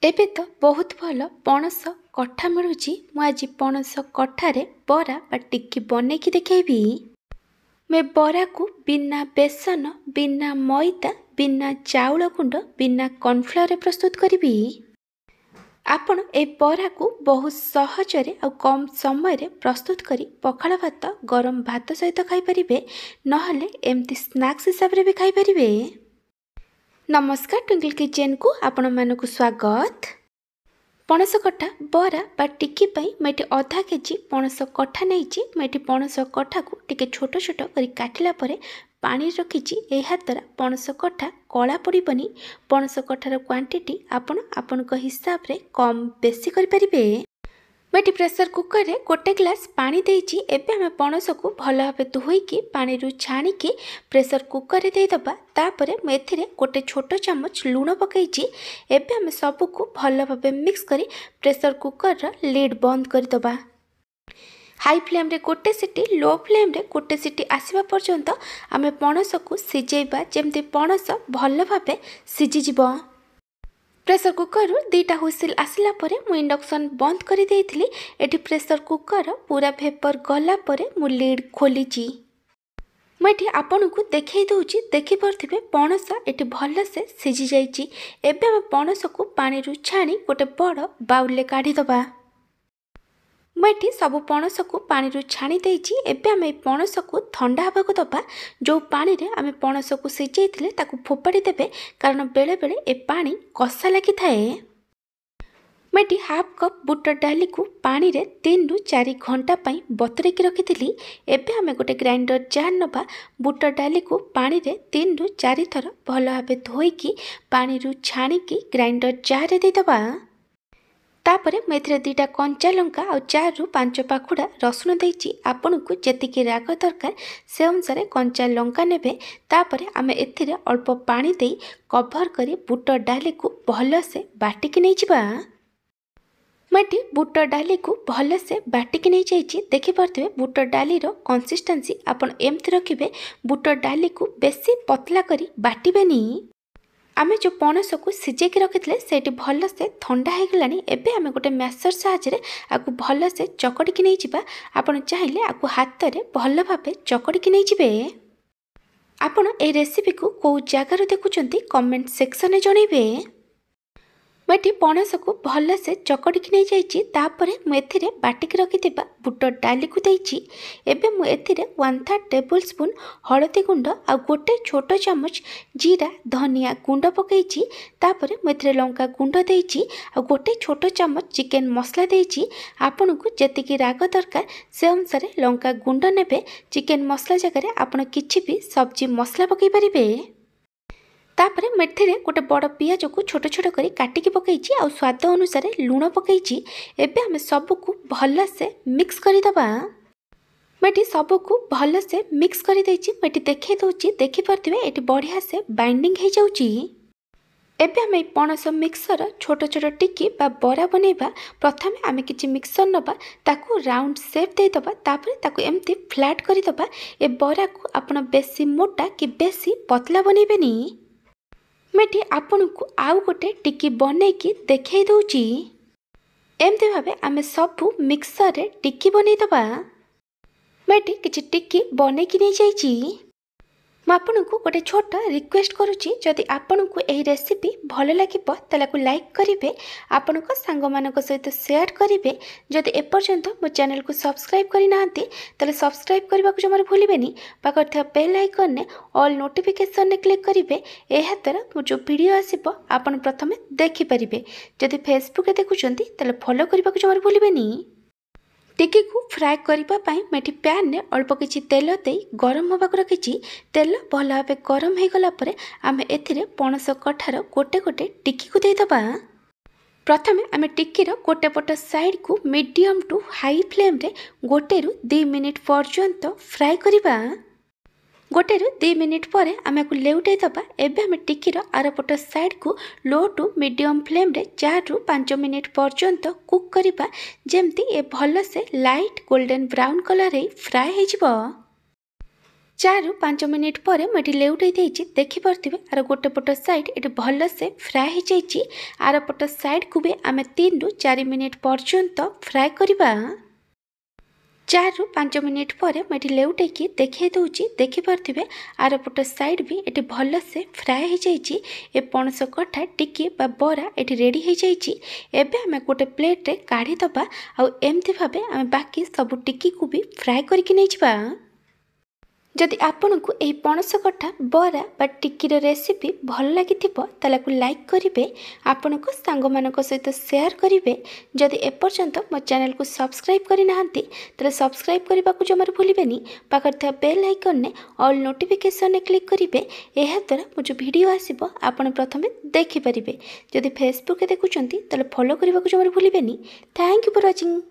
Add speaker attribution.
Speaker 1: ଏବେ ତ ବହୁତ ଭଲ ପଣସ କଠା ମିଳୁଛି। ମୁଁ ଆଜି ପଣସ କଠାରେ ବରା ବା ଟିକି ବନେଇକି ଦେଖେଇବି। ମୁଁ ବରାକୁ ବିନା ବେସନ, ବିନା ମଇଦା, ବିନା ଚାଉଳ ଗୁଣ୍ଡ, ବିନା କର୍ଣ୍ଣଫ୍ଲାୱାରରେ ପ୍ରସ୍ତୁତ କରିବି। ଆପଣ ଏ ବରାକୁ ବହୁତ ସହଜରେ ଆଉ କମ୍ ସମୟରେ ପ୍ରସ୍ତୁତ କରି ପଖାଳ ଭାତ, ଗରମ ଭାତ ସହିତ ଖାଇପାରିବେ, ନହେଲେ ଏମିତି ସ୍ନାକ୍ସ ହିସାବରେ ବି ଖାଇପାରିବେ। ନମସ୍କାର, ଟ୍ୱିଙ୍କଲ୍ କିଚେନ୍କୁ ଆପଣମାନଙ୍କୁ ସ୍ୱାଗତ। ପଣସ କଠା ବରା ବା ଟିକି ପାଇଁ ମୁଁ ଏଠି ଅଧା କେଜି ପଣସ କଠା ନେଇଛି। ମୁଁ ଏଠି ପଣସ କଠାକୁ ଟିକେ ଛୋଟ ଛୋଟ କରି କାଟିଲା ପରେ ପାଣି ରଖିଛି। ଏହା ଦ୍ୱାରା ପଣସ କଠା କଳା ପଡ଼ିବନି। ପଣସ କଠାର କ୍ୱାଣ୍ଟିଟି ଆପଣ ଆପଣଙ୍କ ହିସାବରେ କମ୍ ବେଶୀ କରିପାରିବେ। ମୁଁ ଏଠି ପ୍ରେସର କୁକରରେ ଗୋଟେ ଗ୍ଲାସ୍ ପାଣି ଦେଇଛି। ଏବେ ଆମେ ପଣସକୁ ଭଲ ଭାବେ ଧୋଇକି ପାଣିରୁ ଛାଣିକି ପ୍ରେସର କୁକରରେ ଦେଇଦେବା। ତାପରେ ମୁଁ ଏଥିରେ ଗୋଟେ ଛୋଟ ଚାମଚ ଲୁଣ ପକାଇଛି। ଏବେ ଆମେ ସବୁକୁ ଭଲ ଭାବେ ମିକ୍ସ କରି ପ୍ରେସର କୁକରର ଲିଡ୍ ବନ୍ଦ କରିଦେବା। ହାଇ ଫ୍ଲେମ୍ରେ ଗୋଟେ ସିଟି, ଲୋ ଫ୍ଲେମ୍ରେ ଗୋଟେ ସିଟି ଆସିବା ପର୍ଯ୍ୟନ୍ତ ଆମେ ପଣସକୁ ସିଝେଇବା, ଯେମିତି ପଣସ ଭଲ ଭାବେ ସିଝିଯିବ। ପ୍ରେସର କୁକରରୁ 2ଟା ହୁଇସିଲ୍ ଆସିଲା ପରେ ମୁଁ ଇଣ୍ଡକ୍ସନ୍ ବନ୍ଦ କରିଦେଇଥିଲି। ଏଠି ପ୍ରେସର କୁକର ପୁରା ଭେପର ଗଲା ପରେ ମୁଁ ଲିଡ୍ ଖୋଲିଛି। ମୁଁ ଏଠି ଆପଣଙ୍କୁ ଦେଖାଇ ଦେଉଛି, ଦେଖିପାରୁଥିବେ ପଣସ ଏଠି ଭଲସେ ସିଝିଯାଇଛି। ଏବେ ଆମେ ପଣସକୁ ପାଣିରୁ ଛାଣି ଗୋଟେ ବଡ଼ ବାଉଲରେ କାଢ଼ିଦେବା। ମୁଁ ଏଠି ସବୁ ପଣସକୁ ପାଣିରୁ ଛାଣି ଦେଇଛି। ଏବେ ଆମେ এই ପଣସକୁ ଥଣ୍ଡା ହେବାକୁ ଦେବା। ଯେଉଁ ପାଣିରେ ଆମେ ପଣସକୁ ସିଝେଇଥିଲେ ତାକୁ ଫୋପାଡ଼ି ଦେବେ, କାରଣ ବେଳେବେଳେ ଏ ପାଣି କଷା ଲାଗିଥାଏ। ମୁଁ ଏଠି ହାଫ୍ କପ୍ ବୁଟ ଡାଲିକୁ ପାଣିରେ 3ରୁ 4 ଘଣ୍ଟା ପାଇଁ ବତୁରେଇକି ରଖିଥିଲି। ଏବେ ଆମେ ଗୋଟେ ଗ୍ରାଇଣ୍ଡର ଜାର୍ ନେବା। ବୁଟ ଡାଲିକୁ ପାଣିରେ 3ରୁ 4 ଥର ଭଲ ଭାବେ ଧୋଇକି ପାଣିରୁ ଛାଣିକି ଗ୍ରାଇଣ୍ଡର ଜାର୍ରେ ଦେଇଦେବା। ତାପରେ ମୁଁ ଏଥିରେ 2ଟା କଞ୍ଚା ଲଙ୍କା ଆଉ 4ରୁ 5 ପାଖୁଡ଼ା ରସୁଣ ଦେଇଛି। ଆପଣଙ୍କୁ ଯେତିକି ରାଗ ଦରକାର ସେ ଅନୁସାରେ କଞ୍ଚା ଲଙ୍କା ନେବେ। ତାପରେ ଆମେ ଏଥିରେ ଅଳ୍ପ ପାଣି ଦେଇ କଭର କରି ବୁଟ ଡାଲିକୁ ଭଲସେ ବାଟିକି ନେଇଯିବା। ମୁଁ ଏଠି ବୁଟ ଡାଲିକୁ ଭଲସେ ବାଟିକି ନେଇଯାଇଛି। ଦେଖିପାରୁଥିବେ ବୁଟ ଡାଲିର କନସିଷ୍ଟାନ୍ସି ଆପଣ ଏମିତି ରଖିବେ। ବୁଟ ଡାଲିକୁ ବେଶୀ ପତଲା କରି ବାଟିବେନି। ଆମେ ଯେଉଁ ପଣସକୁ ସିଝେଇକି ରଖିଥିଲେ ସେଇଠି ଭଲସେ ଥଣ୍ଡା ହୋଇଗଲାଣି। ଏବେ ଆମେ ଗୋଟେ ମ୍ୟାସର ସାହାଯ୍ୟରେ ଆକୁ ଭଲସେ ଚକଟିକି ନେଇଯିବା। ଆପଣ ଚାହିଁଲେ ଆକୁ ହାତରେ ଭଲ ଭାବେ ଚକଟିକି ନେଇଯିବେ। ଆପଣ এই ରେସିପିକୁ କେଉଁ ଜାଗାରୁ ଦେଖୁଛନ୍ତି କମେଣ୍ଟ ସେକ୍ସନରେ ଜଣାଇବେ। ମୁଁ ଏଠି ପଣସକୁ ଭଲସେ ଚକଟିକି ନେଇଯାଇଛି। ତାପରେ ମୁଁ ଏଥିରେ ବାଟିକି ରଖିଥିବା ବୁଟ ଡାଲିକୁ ଦେଇଛି। ଏବେ ମୁଁ ଏଥିରେ 1/3 ଟେବୁଲ ସ୍ପୁନ୍ ହଳଦୀ ଗୁଣ୍ଡ ଆଉ ଗୋଟେ ଛୋଟ ଚାମଚ ଜିରା ଧନିଆ ଗୁଣ୍ଡ ପକାଇଛି। ତାପରେ ମୁଁ ଏଥିରେ ଲଙ୍କା ଗୁଣ୍ଡ ଦେଇଛି ଆଉ ଗୋଟେ ଛୋଟ ଚାମଚ ଚିକେନ ମସଲା ଦେଇଛି। ଆପଣଙ୍କୁ ଯେତିକି ରାଗ ଦରକାର ସେ ଅନୁସାରେ ଲଙ୍କା ଗୁଣ୍ଡ ନେବେ। ଚିକେନ ମସଲା ଜାଗାରେ ଆପଣ କିଛି ବି ସବଜି ମସଲା ପକାଇ ପାରିବେ। ତାପରେ ମୁଁ ଏଥିରେ ଗୋଟେ ବଡ଼ ପିଆଜକୁ ଛୋଟ ଛୋଟ କରି କାଟିକି ପକାଇଛି ଆଉ ସ୍ୱାଦ ଅନୁସାରେ ଲୁଣ ପକାଇଛି। ଏବେ ଆମେ ସବୁକୁ ଭଲସେ ମିକ୍ସ କରିଦେବା। ମୁଁ ଏଠି ସବୁକୁ ଭଲସେ ମିକ୍ସ କରିଦେଇଛି। ମୁଁ ଏଠି ଦେଖାଇ ଦେଉଛି, ଦେଖିପାରୁଥିବେ ଏଠି ବଢ଼ିଆ ସେ ବାଇଣ୍ଡିଙ୍ଗ ହେଇଯାଉଛି। ଏବେ ଆମେ এই ପଣସ ମିକ୍ସର ଛୋଟ ଛୋଟ ଟିକି ବା ବରା ବନେଇବା। ପ୍ରଥମେ ଆମେ କିଛି ମିକ୍ସର ନେବା, ତାକୁ ରାଉଣ୍ଡ ସେପ୍ ଦେଇଦେବା। ତାପରେ ତାକୁ ଏମିତି ଫ୍ଲାଟ୍ କରିଦେବା। ଏ ବରାକୁ ଆପଣ ବେଶୀ ମୋଟା କି ବେଶୀ ପତଲା ବନେଇବେନି। ମୁଁ ଏଠି ଆପଣଙ୍କୁ ଆଉ ଗୋଟେ ଟିକି ବନେଇକି ଦେଖାଇ ଦେଉଛି। ଏମିତି ଭାବେ ଆମେ ସବୁ ମିକ୍ସରରେ ଟିକି ବନେଇଦେବା। ମୁଁ ଏଠି କିଛି ଟିକି ବନେଇକି ନେଇଯାଇଛି। ମୁଁ ଆପଣଙ୍କୁ ଗୋଟେ ଛୋଟ ରିକ୍ୱେଷ୍ଟ କରୁଛି, ଯଦି ଆପଣଙ୍କୁ ଏହି ରେସିପି ଭଲ ଲାଗିବ ତାହେଲେ ଆକୁ ଲାଇକ୍ କରିବେ, ଆପଣଙ୍କ ସାଙ୍ଗମାନଙ୍କ ସହିତ ସେୟାର କରିବେ। ଯଦି ଏପର୍ଯ୍ୟନ୍ତ ମୋ ଚ୍ୟାନେଲକୁ ସବସ୍କ୍ରାଇବ୍ କରିନାହାନ୍ତି ତାହେଲେ ସବସ୍କ୍ରାଇବ୍ କରିବାକୁ ଜମାରୁ ଭୁଲିବେନି। ପାଖରେ ଥିବା ବେଲ୍ ଆଇକନ୍ରେ ଅଲ୍ ନୋଟିଫିକେସନ୍ରେ କ୍ଲିକ୍ କରିବେ। ଏହାଦ୍ୱାରା ମୁଁ ଯେଉଁ ଭିଡ଼ିଓ ଆସିବ ଆପଣ ପ୍ରଥମେ ଦେଖିପାରିବେ। ଯଦି ଫେସବୁକରେ ଦେଖୁଛନ୍ତି ତାହେଲେ ଫଲୋ କରିବାକୁ ଜମାରୁ ଭୁଲିବେନି। ଟିକିକୁ ଫ୍ରାଏ କରିବା ପାଇଁ ମୁଁ ଏଠି ପ୍ୟାନ୍ରେ ଅଳ୍ପ କିଛି ତେଲ ଦେଇ ଗରମ ହେବାକୁ ରଖିଛି। ତେଲ ଭଲ ଭାବେ ଗରମ ହୋଇଗଲା ପରେ ଆମେ ଏଥିରେ ପଣସ କଠାର ଗୋଟେ ଗୋଟେ ଟିକିକୁ ଦେଇଦେବା। ପ୍ରଥମେ ଆମେ ଟିକିର ଗୋଟେ ପଟ ସାଇଡ଼କୁ ମିଡ଼ିୟମ୍ ଟୁ ହାଇ ଫ୍ଲେମ୍ରେ 1ରୁ 2 ମିନିଟ୍ ପର୍ଯ୍ୟନ୍ତ ଫ୍ରାଏ କରିବା। 1ରୁ 2 ମିନିଟ୍ ପରେ ଆମେ ଆକୁ ଲେଉଟାଇ ଦେବା। ଏବେ ଆମେ ଟିକିର ଆରପଟ ସାଇଡ଼କୁ ଲୋ ଟୁ ମିଡ଼ିୟମ୍ ଫ୍ଲେମ୍ରେ 4ରୁ 5 ମିନିଟ୍ ପର୍ଯ୍ୟନ୍ତ କୁକ୍ କରିବା, ଯେମିତି ଏ ଭଲସେ ଲାଇଟ୍ ଗୋଲ୍ଡେନ୍ ବ୍ରାଉନ୍ କଲର୍ ହେଇ ଫ୍ରାଏ ହେଇଯିବ। चारु 5 मिनिट पर मुझे लेउटाई देछि देखि पारथिबे आर गोटे पट साइड एटी भल से फ्राए हो जाइछि। आर पट साइड को भी आमे 3 रु 4 मिनिट पर्यंत फ्राए करबा। 4 रु 5 मिनिट पर मुझे लेउटाई देखि दउछि देखि पारथिबे आर पट साइड भी एटी भल से फ्राए हो जाइछि। ए पणस कठा टिकी बा बरा एटी रेडी हो जाइछि। एबे आमे गोटे प्लेट रे काढी दबा आ एमती भाबे आमे बाकी सब टिकी को भी फ्राए करके नै छिबा। जदि आपनकु एही पणस कठा बरा बा टिकीर रेसिपी भल लागिथिबो तालाकु लाइक करिवे, आपनको सांगमानक सहित शेयर करिवे। जदि एपर्यंत मो चैनल को सब्सक्राइब करि नाहंती तले सब्सक्राइब करबाकु जमार भूलिबेनी। पाखर था बेल आइकन ने ऑल नोटिफिकेशन ने क्लिक करिवे। एहा द्वारा मो जो वीडियो आसीबो आपण प्रथमे देखि परिबे। जदि फेसबुक देखुचंती तले फॉलो करबाकु जमार भूलिबेनी। Thank you for watching.